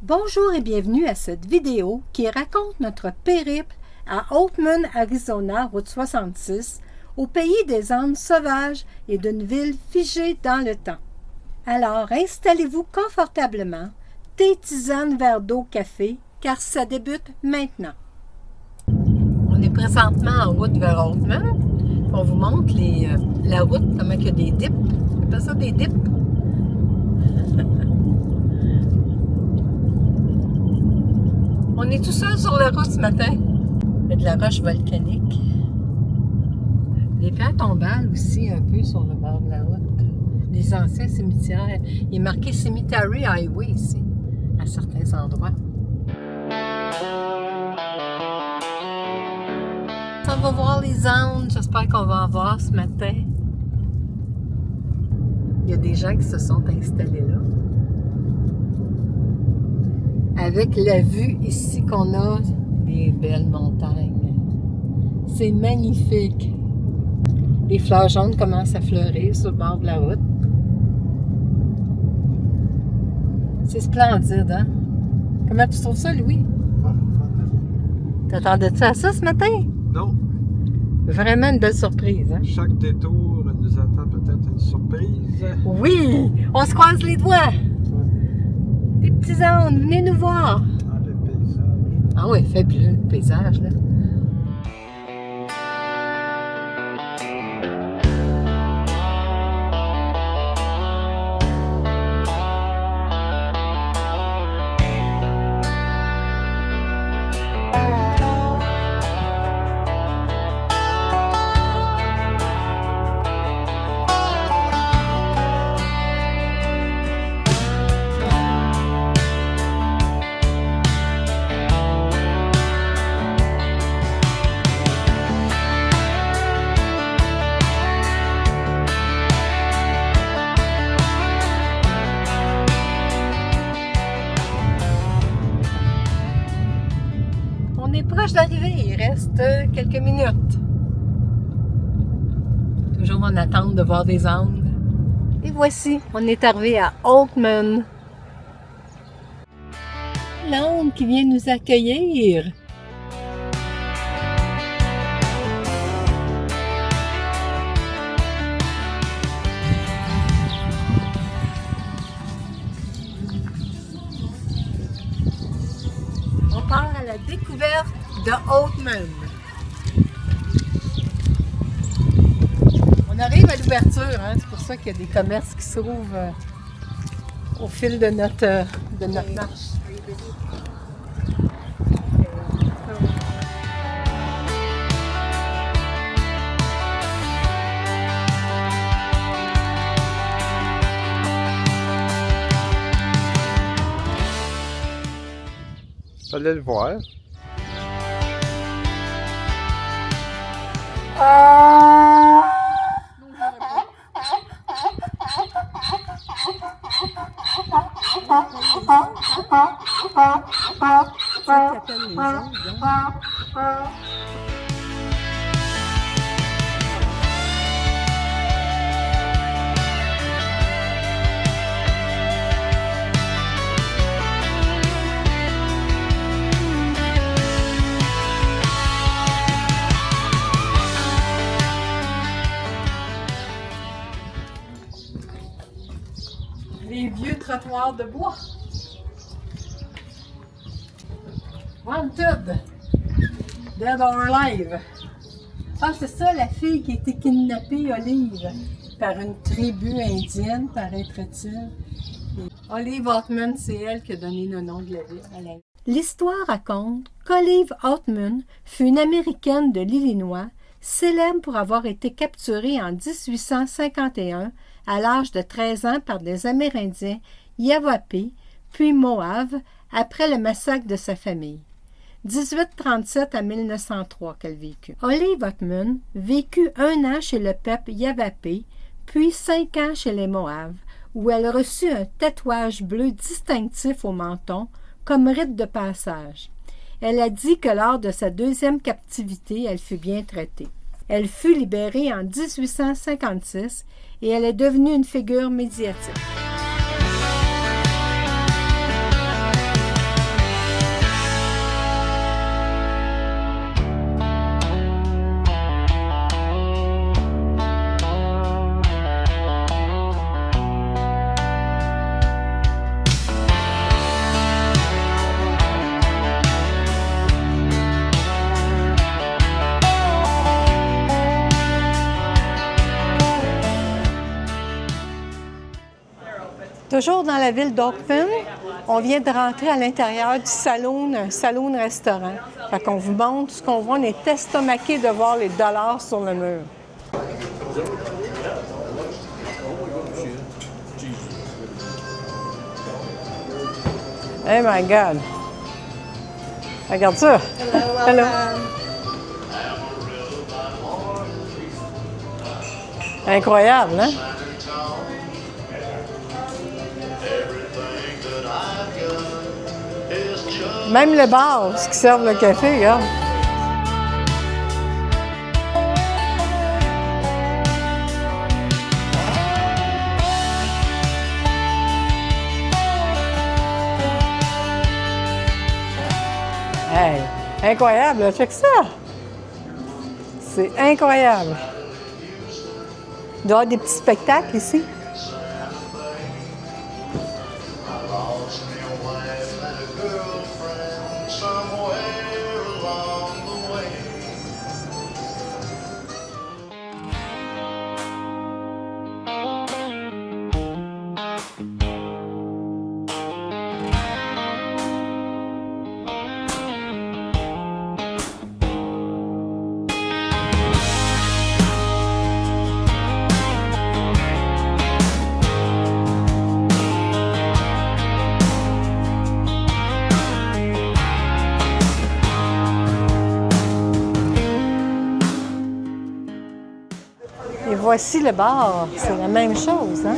Bonjour et bienvenue à cette vidéo qui raconte notre périple à Oatman, Arizona, route 66, au pays des Andes sauvages et d'une ville figée dans le temps. Alors installez-vous confortablement, thé, tisane, verre d'eau, café, car ça débute maintenant. On est présentement en route vers Oatman. On vous montre la route, comment il y a des dips. On appelle ça des dips. On est tout seul sur la route ce matin. Il y a de la roche volcanique. Les pierres tombales aussi un peu sur le bord de la route. Les anciens cimetières. Il est marqué Cemetery Highway ici, à certains endroits. On va voir les Andes. J'espère qu'on va en voir ce matin. Il y a des gens qui se sont installés là. Avec la vue ici qu'on a des belles montagnes. C'est magnifique. Les fleurs jaunes commencent à fleurir sur le bord de la route. C'est splendide, hein? Comment tu trouves ça, Louis? T'attendais-tu à ça ce matin? Non. Vraiment une belle surprise, hein? Chaque détour nous attend peut-être une surprise. Oui! On se croise les doigts! Les petits Andes, venez nous voir! Ah, le paysage. Ah oui, fabuleux le paysage, là. On est proche d'arriver, il reste quelques minutes. Toujours en attente de voir des Andes. Et voici, on est arrivé à Oatman. L'Ande qui vient nous accueillir. On part à la découverte de Oatman. On arrive à l'ouverture, hein? C'est pour ça qu'il y a des commerces qui s'ouvrent au fil de notre marche. Fallait le voir. Les vieux trottoirs de bois. Wanted. Dead or alive. Ah, c'est ça, la fille qui a été kidnappée, Olive, par une tribu indienne, paraîtrait-il. Olive Oatman, c'est elle qui a donné le nom de la ville. L'histoire raconte qu'Olive Oatman fut une Américaine de l'Illinois, célèbre pour avoir été capturée en 1851 à l'âge de 13 ans par des Amérindiens Yavapai, puis Moave, après le massacre de sa famille. 1837 à 1903 qu'elle vécut. Olive Oatman vécut 1 an chez le peuple Yavapai, puis 5 ans chez les Moaves, où elle reçut un tatouage bleu distinctif au menton comme rite de passage. Elle a dit que lors de sa 2e captivité, elle fut bien traitée. Elle fut libérée en 1856 et elle est devenue une figure médiatique. Toujours dans la ville d'Oakville, on vient de rentrer à l'intérieur du saloon restaurant. Fait qu'on vous montre ce qu'on voit. On est estomaqué de voir les dollars sur le mur. Oh my God! Regarde ça! Hello! Incroyable, hein? Même le bar, ce qui servent le café, regarde. Hey, incroyable, check ça! C'est incroyable! Il doit y avoir des petits spectacles ici. Et voici le bar. C'est la même chose, hein?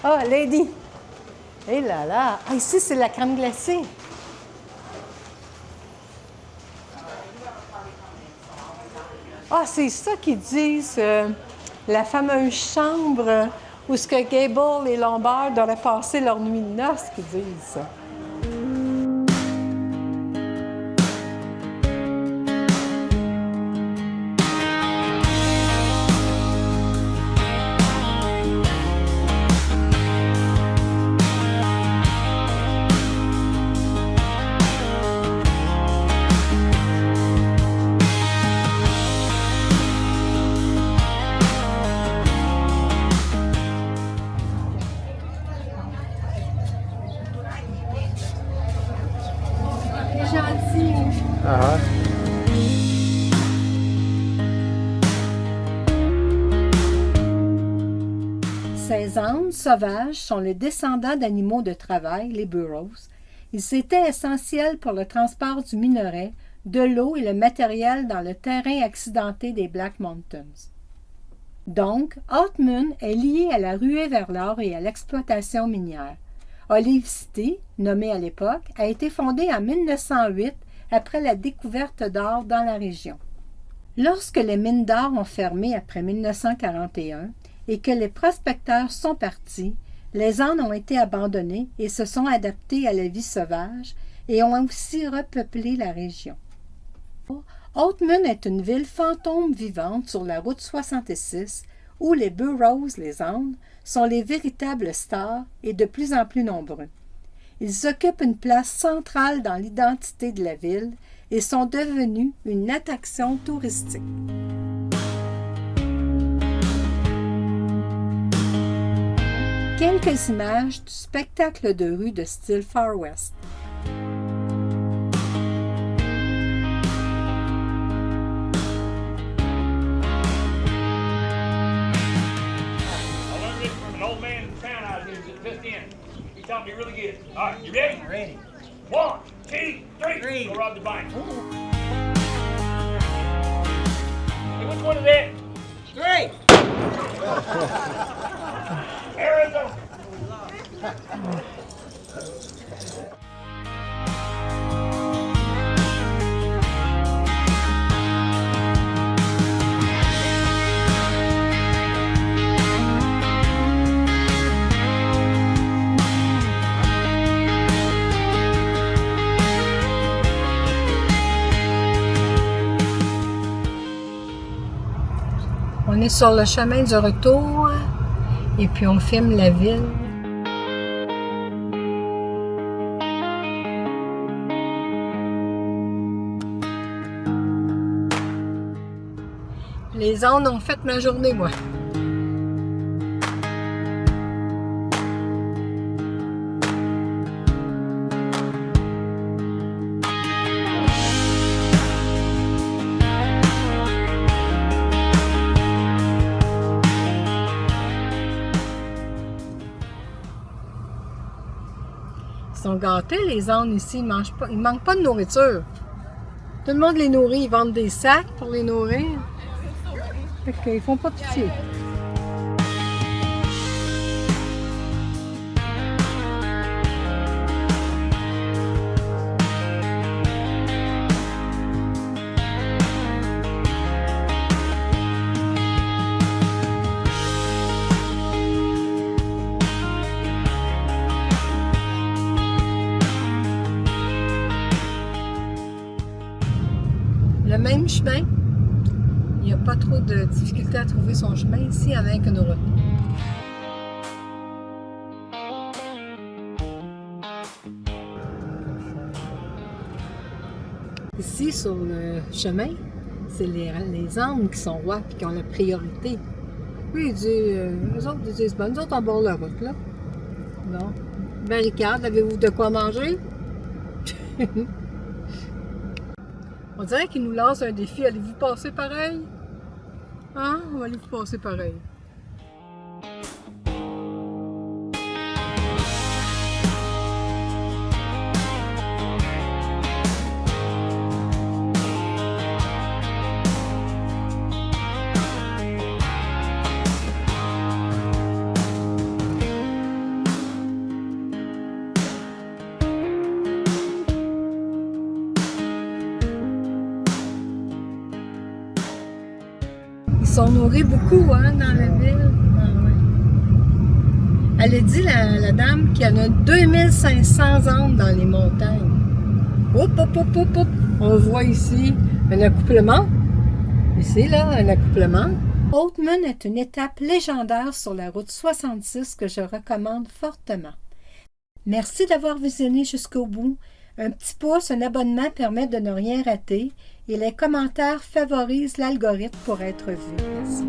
Ah, Lady! Et là là! Ah, ici, c'est la crème glacée. Ah, c'est ça qu'ils disent, la fameuse chambre où ce que Gable et Lombard auraient passé leur nuit de noces, qu'ils disent ça. Gentil. Ah, Ces ânes sauvages sont les descendants d'animaux de travail, les burros. Ils étaient essentiels pour le transport du minerai, de l'eau et le matériel dans le terrain accidenté des Black Mountains. Donc, Altman est lié à la ruée vers l'or et à l'exploitation minière. Olive City, nommée à l'époque, a été fondée en 1908 après la découverte d'or dans la région. Lorsque les mines d'or ont fermé après 1941 et que les prospecteurs sont partis, les ânes ont été abandonnés et se sont adaptés à la vie sauvage et ont aussi repeuplé la région. Altman est une ville fantôme vivante sur la route 66 où les burros, les ânes, sont les véritables stars et de plus en plus nombreux. Ils occupent une place centrale dans l'identité de la ville et sont devenus une attraction touristique. Quelques images du spectacle de rue de style Far West. He taught me really good. All right, you ready? Ready. 1, 2, 3. Go rob the bank. Hey, which one is that? 3. Arizona. On est sur le chemin du retour et puis on filme la ville. Les ânes ont fait ma journée, moi. Ils sont gâtés, les ânes ici. Ils manquent pas de nourriture. Tout le monde les nourrit. Ils vendent des sacs pour les nourrir. Fait qu'ils font pas pitié. Le même chemin. Il n'y a pas trop de difficulté à trouver son chemin ici avec une route. Ici, sur le chemin, c'est les ânes qui sont rois et qui ont la priorité. Lui, il dit, eux autres, ils disent, nous autres, on bord la route, là. Bon. Barricade, avez-vous de quoi manger? On dirait qu'il nous lance un défi. Allez-vous passer pareil? Hein? On va aller vous passer pareil. Ils sont nourris beaucoup hein, dans la ville. Ah, ouais. Elle a dit, la dame, qu'il y en a 2500 ânes dans les montagnes. Hop, hop, hop, hop, hop. On voit ici un accouplement. Ici, là, un accouplement. Oatman est une étape légendaire sur la route 66 que je recommande fortement. Merci d'avoir visionné jusqu'au bout. Un petit pouce, un abonnement permet de ne rien rater et les commentaires favorisent l'algorithme pour être vu. Merci.